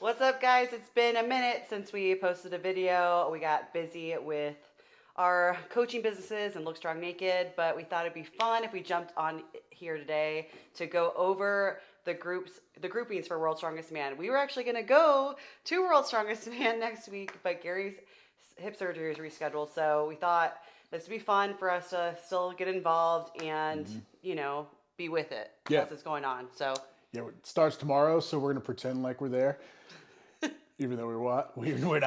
What's up, guys? It's been a minute since we posted a video. We got busy with our coaching businesses and Look Strong Naked, but we thought it'd be fun if we jumped on here today to go over the groupings for World's Strongest Man. We were actually going to go to World's Strongest Man next week, but Gary's hip surgery is rescheduled, so we thought this would be fun for us to still get involved and, be with it Yeah. as it's going on. So Yeah, it starts tomorrow, so we're gonna pretend like we're there, even though we're not. we There's did no way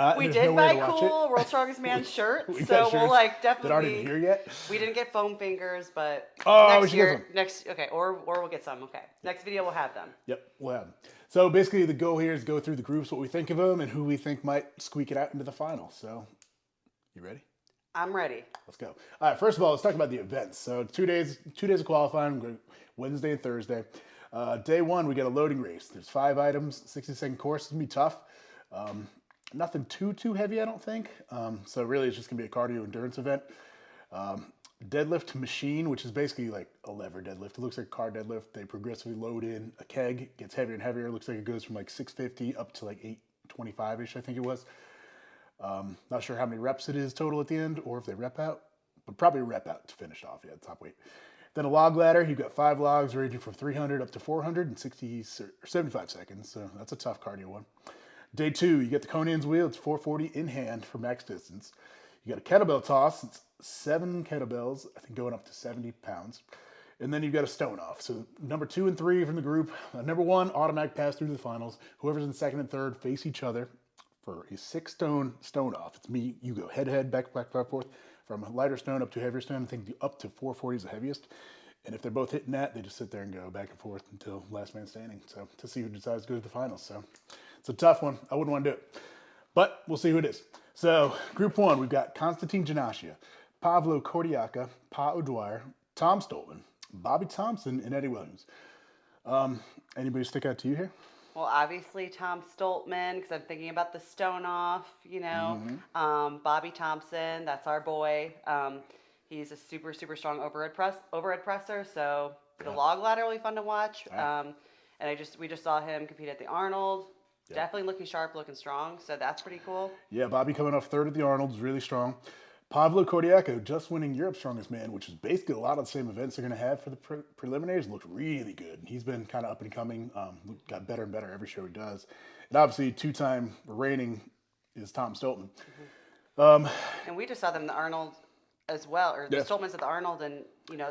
buy to watch cool it. World's Strongest Man shirts, We so got we'll shirts definitely that aren't even here yet. We didn't get foam fingers, but Oh, we next should get year, some. next okay, or we'll get some. Okay, next video we'll have them. Yep, we'll have them. So basically, the goal here is go through the groups, what we think of them, and who we think might squeak it out into the final. So, you ready? I'm ready. Let's go. All right. First of all, let's talk about the events. So 2 days of qualifying. We're going Wednesday and Thursday. Day one, we got a loading race. There's 5 items, 60-second course. It's gonna be tough. Nothing too heavy, I don't think. So really, it's just gonna be a cardio endurance event. Deadlift machine, which is basically like a lever deadlift. It looks like a car deadlift. They progressively load in a keg, gets heavier and heavier. It looks like it goes from like 650 up to like 825-ish, I think it was. Not sure how many reps it is total at the end, or if they rep out, but probably rep out to finish off. Yeah, top weight. Then a log ladder. You've got 5 logs ranging from 300 up to 400 in 60 or 75 seconds. So that's a tough cardio one. Day 2, you get the Conan's wheel. It's 440 in hand for max distance. You got a kettlebell toss. It's 7 kettlebells, I think going up to 70 pounds. And then you've got a stone off. So number 2 and 3 from the group. Number 1, automatic pass through to the finals. Whoever's in second and third face each other for a 6-stone stone off. It's me, you go head to head, back, forth. From a lighter stone up to a heavier stone, I think up to 440 is the heaviest. And if they're both hitting that, they just sit there and go back and forth until last man standing. So to see who decides to go to the finals. So it's a tough one. I wouldn't want to do it. But we'll see who it is. So group 1, we've got Konstantin Janashia, Pavlo Kordiaka, Pa O'Dwyer, Tom Stolman, Bobby Thompson, and Eddie Williams. Anybody stick out to you here? Well, obviously Tom Stoltman, because I'm thinking about the stone off. Bobby Thompson, that's our boy. He's a super strong overhead presser. So the log ladder will be fun to watch. And we just saw him compete at the Arnold. Yep. Definitely looking sharp, looking strong. So that's pretty cool. Yeah, Bobby coming off 3rd at the Arnold is really strong. Pavlo Kordiaka just winning Europe's Strongest Man, which is basically a lot of the same events they're going to have for the preliminaries. Looked really good. He's been kind of up and coming. Got better and better every show he does. And obviously, 2-time reigning is Tom Stoltman. And we just saw them in the Arnold as well, or the Stoltmans at the Arnold, and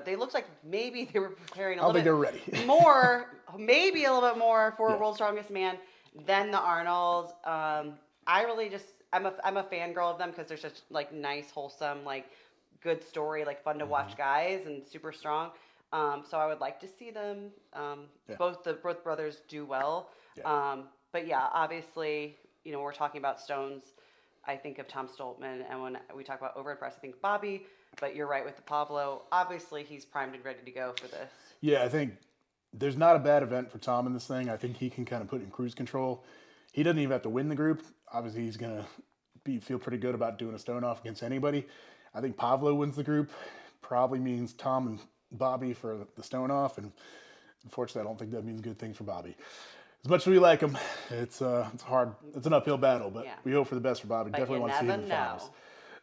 they looked like maybe they were preparing a little bit ready. more, maybe a little bit more for World's Strongest Man than the Arnold. I'm a fangirl of them because they're such like nice, wholesome, like good story, like fun to watch guys and super strong. So I would like to see them both brothers do well. Yeah. But yeah, obviously, we're talking about stones. I think of Tom Stoltman, and when we talk about overhead press, I think Bobby. But you're right with the Pablo. Obviously, he's primed and ready to go for this. Yeah, I think there's not a bad event for Tom in this thing. I think he can kind of put in cruise control. He doesn't even have to win the group. Obviously, he's going to feel pretty good about doing a stone off against anybody. I think Pavlo wins the group. Probably means Tom and Bobby for the stone off. And unfortunately, I don't think that means good things for Bobby. As much as we like him, it's hard. It's an uphill battle, but we hope for the best for Bobby. But definitely want to see him in the know.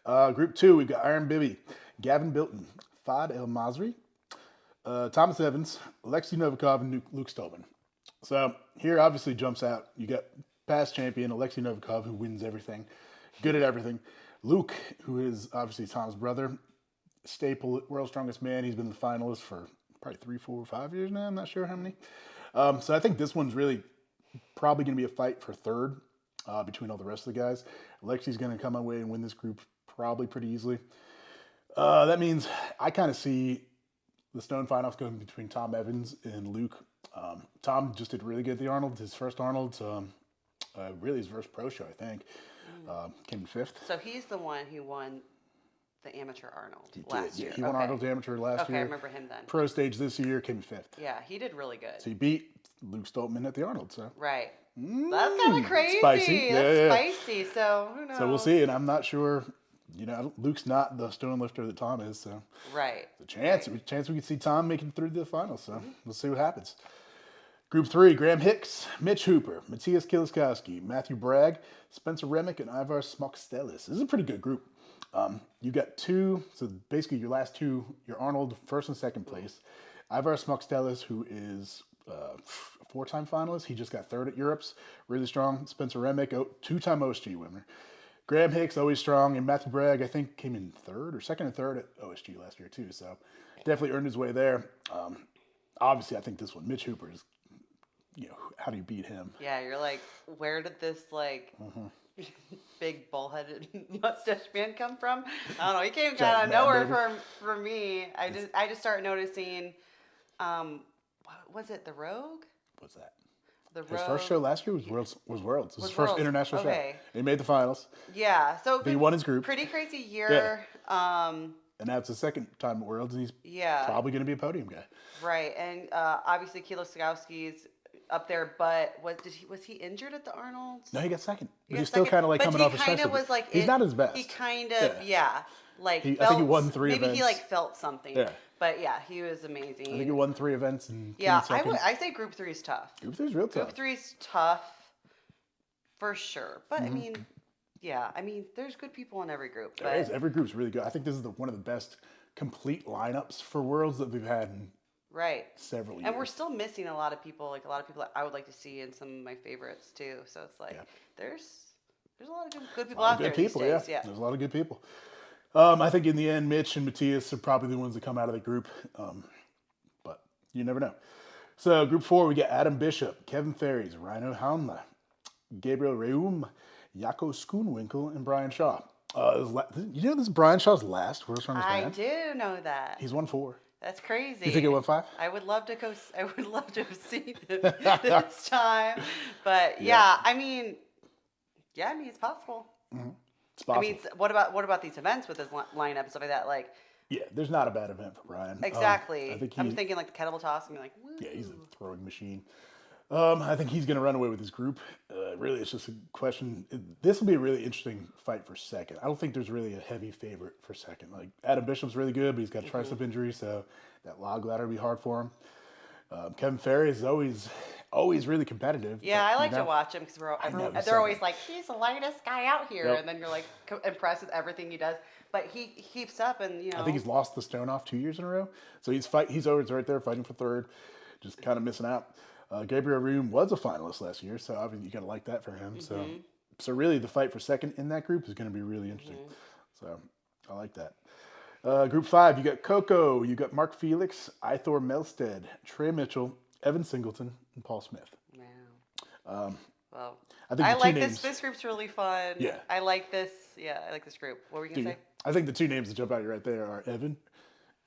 finals. Group 2, we've got Iron Bibby, Gavin Bilton, Fad El Masri, Thomas Evans, Alexei Novikov, and Luke Stolman. So here obviously jumps out. You got past champion Alexei Novikov, who wins everything, good at everything. Luke, who is obviously Tom's brother, staple, World's Strongest Man. He's been the finalist for probably 3, 4, 5 years now. I'm not sure how many. So I think this one's really probably going to be a fight for 3rd between all the rest of the guys. Alexei's going to come away and win this group probably pretty easily. That means I kind of see the stone finals going between Tom Evans and Luke. Tom just did really good at the Arnold, his first Arnold, really his first pro show, I think. Came in 5th. So he's the one who won the amateur Arnold last year. He won Arnold amateur last year. Okay, I remember him then. Pro stage this year, came in 5th. Yeah, he did really good. So he beat Luke Stoltman at the Arnold. So right. That's kind of crazy. Spicy. That's spicy. So who knows? So we'll see. And I'm not sure. Luke's not the stone lifter that Tom is. So right. The chance we could see Tom making it through the finals. So we'll see what happens. Group 3, Graham Hicks, Mitch Hooper, Matthias Kieliskowski, Matthew Bragg, Spencer Remick, and Ivar Smokstelis. This is a pretty good group. You got two, so basically your last two, your Arnold, first and second place. Ivar Smokstelis, who is a four-time finalist. He just got third at Europe's, really strong. Spencer Remick, two-time OSG winner. Graham Hicks, always strong. And Matthew Bragg, I think, came in third or second and third at OSG last year, too. So definitely earned his way there. Obviously, I think this one, Mitch Hooper is, how do you beat him? Yeah, you're like, where did this, big bullheaded mustache man come from? I don't know. He came out of nowhere for me. I just started noticing, what was it, The Rogue? What's that? The Rogue. His first show last year was Worlds. It was his first international show. He made the finals. Yeah, so he won his group. Pretty crazy year. Yeah. And that's the second time at Worlds, and he's probably going to be a podium guy. Right, and obviously Kieliskowski's up there, but was he injured at the Arnold's? No, he got second. But he's still kind of like coming off his kind of was like he's not his best. He kind of I think he won 3 events. Maybe he felt something. Yeah. But yeah, he was amazing. I think he won 3 events and I say Group 3 is tough. Group 3 is real tough. Group 3 is tough for sure. But I mean, there's good people in every group. There is. Every group's really good. I think this is one of the best complete lineups for Worlds that we've had in several years. And we're still missing a lot of people, that I would like to see in some of my favorites too. So it's there's a lot of good people out there these days. Yeah. There's a lot of good people. I think in the end, Mitch and Matthias are probably the ones that come out of the group. But you never know. So Group 4, we got Adam Bishop, Kevin Ferries, Rhino Haunla, Gabriel Reum, Jaco Schoonwinkel, and Brian Shaw. You know this is Brian Shaw's last World's Strongest Man? I do know that. He's won 4. That's crazy. You think it won 5? I would love to have seen him this time. But I mean, it's possible. Mm-hmm. It's possible. I mean, what about these events with his lineup and stuff like that? There's not a bad event for Brian. Exactly. I'm thinking the kettlebell toss and be like, woo. Yeah, he's a throwing machine. I think he's going to run away with his group. Really, it's just a question. This will be a really interesting fight for second. I don't think there's really a heavy favorite for second. Adam Bishop's really good, but he's got a tricep injury, so that log ladder will be hard for him. Kevin Ferry is always really competitive. Yeah, I like to watch him because they're always like, he's the lightest guy out here, and then you're like impressed with everything he does. But he keeps up, and I think he's lost the stone off 2 years in a row. So he's always right there fighting for third, just kind of missing out. Gabriel Reum was a finalist last year, so obviously you got to like that for him. Mm-hmm. So really the fight for second in that group is going to be really interesting. Mm-hmm. So I like that. Group 5, you got Coco, you got Mark Felix, Ithor Melstead, Trey Mitchell, Evan Singleton, and Paul Smith. Wow. Well, I like this. This group's really fun. Yeah. I like this. Yeah, I like this group. What were you going to say? I think the 2 names that jump out right there are Evan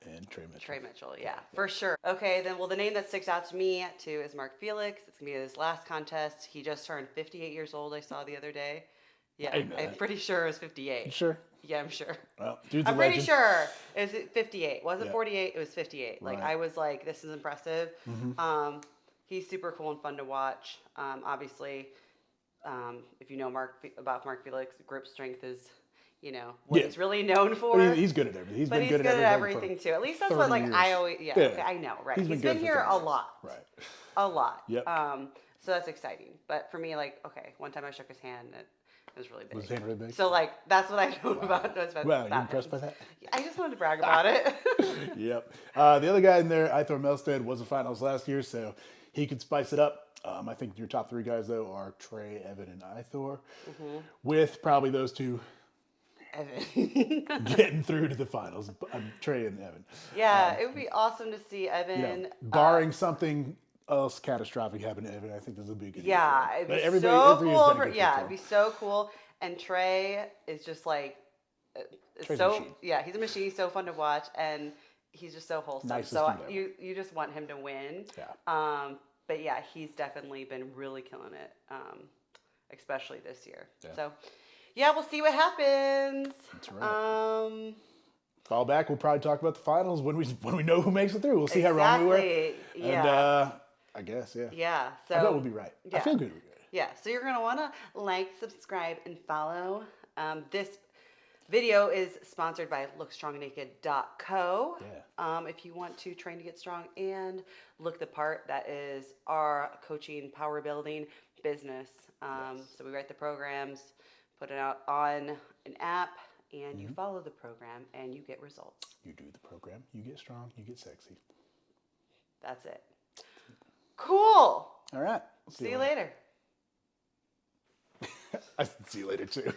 and Trey Mitchell. Trey Mitchell, yeah, for sure. Okay, then, the name that sticks out to me, too, is Mark Felix. It's going to be his last contest. He just turned 58 years old, I saw the other day. Yeah, I'm pretty sure it was 58. You sure? Yeah, I'm sure. Well, I'm pretty sure it was 58. Wasn't 48, it was 58. Right. I was like, this is impressive. Mm-hmm. He's super cool and fun to watch. Obviously, if you know about Mark Felix, group strength is... what he's really known for. But he's good at everything. He's been good at everything too. At least that's what years. I always. Yeah, okay, I know. Right. He's been here a lot. Right. A lot. Yep. So that's exciting. But for me, one time I shook his hand and it was really big. Was his hand really big? So that's what I know about. Wow, you impressed by that? I just wanted to brag about it. Yep. The other guy in there, Ithor Melstead, was a finals last year, so he could spice it up. I think your top 3 guys though are Trey, Evan, and Ithor, with probably those 2. Evan. Getting through to the finals. Trey and Evan. Yeah, it would be awesome to see Evan. Barring something else catastrophic happen to Evan, I think this would be a good. Yeah, it'd be so cool. It'd be so cool. And Trey is just Trey's a machine. Yeah, he's a machine. He's so fun to watch, and he's just so wholesome. So you just want him to win. Yeah. But yeah, he's definitely been really killing it, especially this year. Yeah. So. Yeah, we'll see what happens. That's right. Fall back. We'll probably talk about the finals when we know who makes it through. We'll see how wrong we were. Yeah. And I guess, yeah. Yeah. So I bet we'll be right. Yeah. I feel good. Yeah. So you're gonna want to like, subscribe, and follow this Video is sponsored by lookstrongnaked.co. Yeah. If you want to train to get strong and look the part, that is our coaching, power building business. So we write the programs, put it out on an app, and you follow the program and you get results. You do the program, you get strong, you get sexy. That's it. Cool. All right. See you later. I see you later too.